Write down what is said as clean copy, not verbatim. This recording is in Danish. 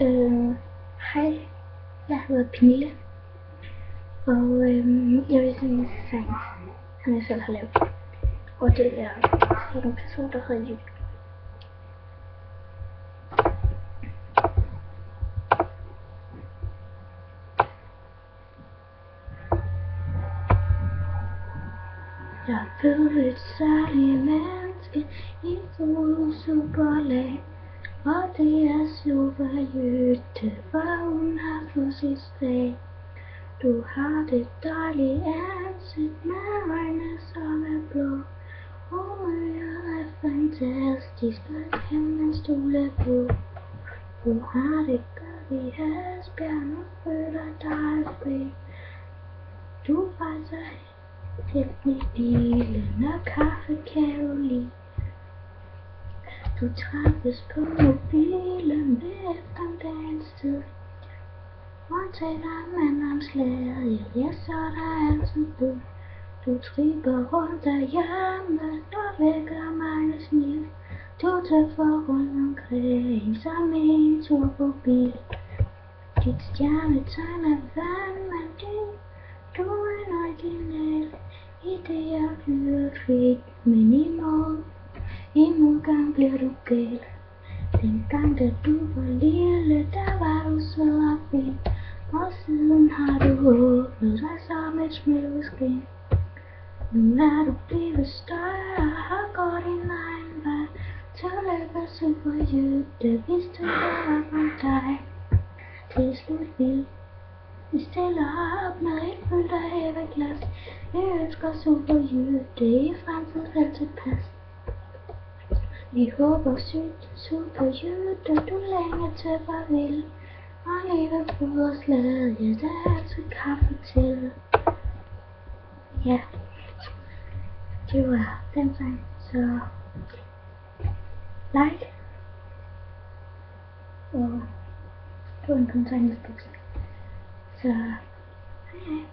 Hej, jeg hedder Pernille, og jeg vil synge en sang, som jeg selv har lavet. Og det er en person, der hedder Julie. Jeg ved et særligt menneske i to superlag, og det er Superjytte, for hun har fødselsdag. Du har det dejlige ansigt med øjne som er blå. Humøret er fantastisk, og kan stole på. Du har det godt i Asbjerg, og føler dig fri. Du rejser helt i bilen, og kaffe kan du lide. Du træffes på mobilen ved eftermiddagens tid. Og taler man om slaget, ja, så er der altid du. Du tripper rundt derhjemme, og vækker mange smil. Du tøffer rundt omkring, som en tur på bil. Dit stjernetegn er vandmagi, du er en original. Ideer flyder frit, men i modgang bliver du gal. Dengang da du var lille, der var du sød og fin. Og siden har du åbnet dig som et smileskrin. Nu er du blevet større og går din egen vej. Tillykke Superjytte, hvis du hører om dig. Det er slut vildt. Vi stiller op med et fyldt af hæveglas. Vi ønsker Superjytte i fremtiden vel tilpas. Vi håber sygt Superjytte, du længe til farvel. Og leve foderslaget, ja, der er altid kaffe til. Ja, det var den sang, så like, og det var en kommentar i næste. Så hej hej.